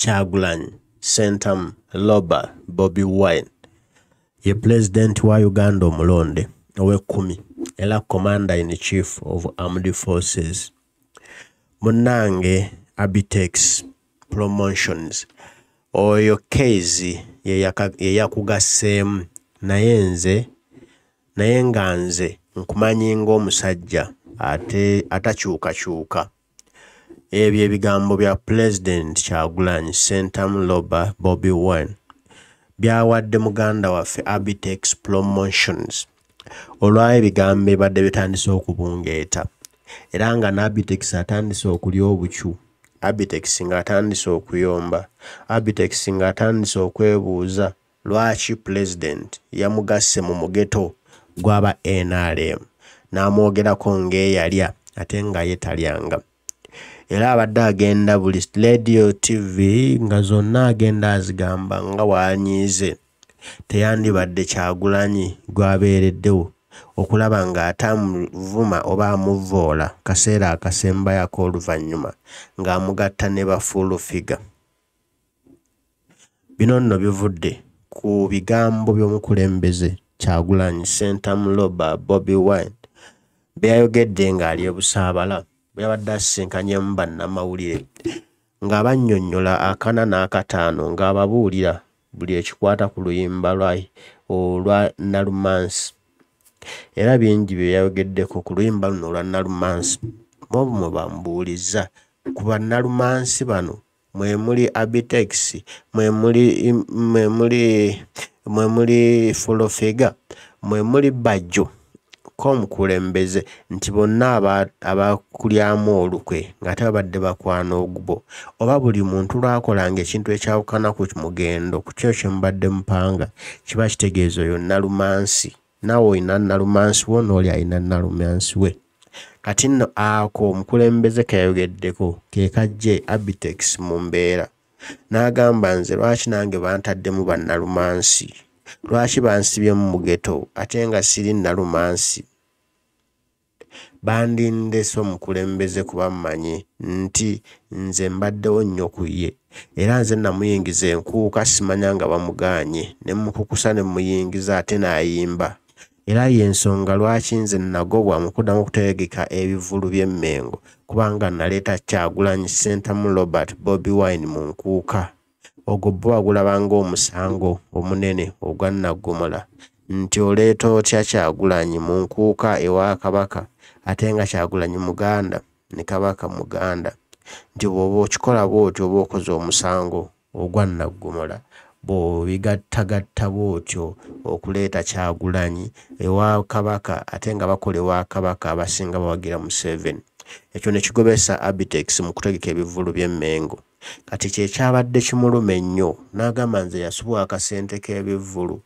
Kyagulanyi Ssentamu Loba Bobi Wine ye President wa Uganda omulonde ow'ekkumi era Commander in Chief of Armed Forces. Munnange Abitex Promotions oyo case ye yakugasseemu naye nga nze nkumanyi ng'omusajja atakyukakyuka. Ebyo ebigambo bya President Kyagulanyi Ssentamu Loba Bobi Wine byawadde muganda waffe Abitex Promotions olwayo ebigambo ebadde bitandise okubungeeta era nga n'Abitex atandise okulya obukyu, Abitex nga atandise okuyomba, Abitex nga atandise okwebuuza lwaki President yamugasse mu mugeto gw'aba Nrm n'amwogerako ng'eyalya ate nga ye talyanga. Era abadde agenda buli radio TV nga zonna agenda azigamba nga wanyiize teyandibadde Kyagulanyi gwabeereddewo okulaba nga atamuvuma oba amuvoola kaseera akasembayo ak'oluvannyuma ng'amugatta ne ba full figure. Bino nno bivudde ku bigambo by'omukulembeze Kyagulanyi Ssentamu Loba Bobi Wine byayogedde ng'ali e Busaabala byabadde asisinkanyemu bannamawulire ng'abannyonnyola akana n'akataano ng'ababuulira buli ekikwata ku luyimba olwa Nalumansi. Era bingi bye yayogeddeko ku luyimba luno olwa Nalumansi mwe bambuuliza ku bannalumansi bano mwe muli Abitex, mwe muli full figure, mwe muli Bajjo k'omukulembeze nti bonna abakulyamu olukwe ng'ate babadde bakwana ogubo oba buli muntu lwakolanga ekintu ekyawukana ku mugendo ku kyo kye mubadde mupanga kiba kitegeeza oyo Nalumansi. Naawe olina Nalumansi wo n'oli alina Nalumansi we. Kati nno ako omukulembeze keyayogeddeko ke kajje Abitex mu mbeera n'agamba nze lwaki nange bantaddemu bannalumansi, lwaki bansibye mu mugeto ate nga siri Nalumansi. Bandindese omukulembeze kuba mmanyi nti nze mbaddewo nnyo ku ye era nze namuyingiza enkuuka simanya nga bamugaanye ne mukukusa ne muyingiza ate n'ayimba. Era y'ensonga lwaki nze nagobwa mu kuddamu okutegeka ebivulu by'emmengo kubanga naleeta Kyagulanyi Ssentamu Robert Bobi Wine mu nkuuka. Ogwo bo agulabanga omusango omunene ogwa Nnaggumula nti oleeta otya Kyagulanyi mu nkuuka ewa Kabaka ate nga Kyagulanyi Muganda ne Kabaka Muganda, nti bw'oba okikola bw'otyo oba okoze omusango ogwa Nnaggumula bw'obigattagatta bw'otyo okuleeta Kyagulanyi ewa Kabaka ate nga bakola ewa Kabaka abasinga bawagira Museveni. Ekyo ne kigobesa Abitex mu kutegeka ebivulu by'emmengo. Kati kye kyabadde kimuluma ennyo n'agamba nze yasubwa akasente k'ebivulu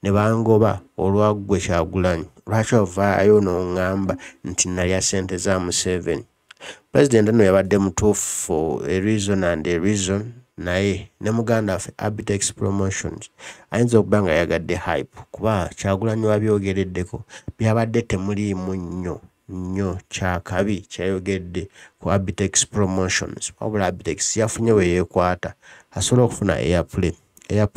ne bangoba olwaggwe Kyagulanyi lwaki ovaayo n'oŋŋamba nti nalya ssente za Museveni. President no yabadde mutuufu a reason and a reason naye ne muganda waffe Abitex Promotions ayinza okuba nga yagadde hype kuba Kyagulanyi wabyogereddeko byabadde temuliimu nnyo kyakabi kyayogedde ku Abitex Promotions. Wabula Abitex yafunye we yeekwata asobola okufuna airplay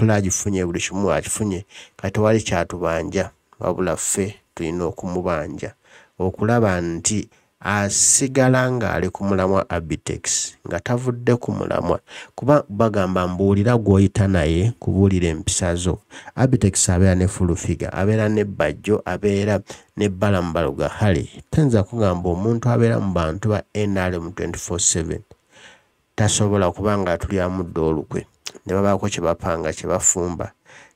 agifunye, buli kimu akifunye, kati tewali kyatubanja wabula ffe tulina okumubanja okulaba nti asigala ng'ali ku mulamwa Abitex nga tavudde ku mulamwa kuba bagamba mbuulira gw'oyita naye kubuulira empisa zo. Abitex abeera ne full figure, abeera ne Bajjo, abeera ne Balambaluga Hale. Tenza kugamba omuntu abeera mu bantu ba Nrm 24/7 tasobola kubanga atulya muddo olukwe ne babaako kye bapanga kye bafumba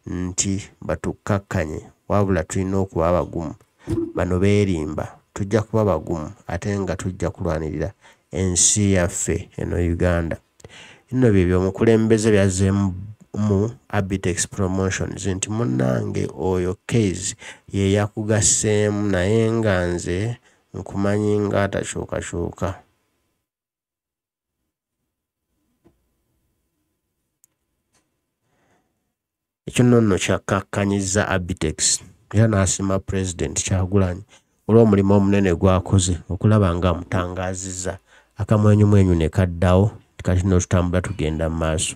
nti batukkakkanye, wabula tulina okuba abagumu. Bano beerimba, tujja kuba bagumu ate nga tujja kulwanirira ensi yaffe eno Uganda. Nno bye omukulembeze byazzeemu mu Abitex Promotions nti munnange oyo case ye yakugasseemu naye nga nze nkumanyi nga atakyukakyuka. Ekyo nno kyakkakkanyizza Abitex era n'asiima President Kyagulanyi olw'omulimu omunene gwakoze okulaba nga amutangaazizza. Akamwenyumwenyu ne kaddawo kati no tutambula tugenda mu maaso.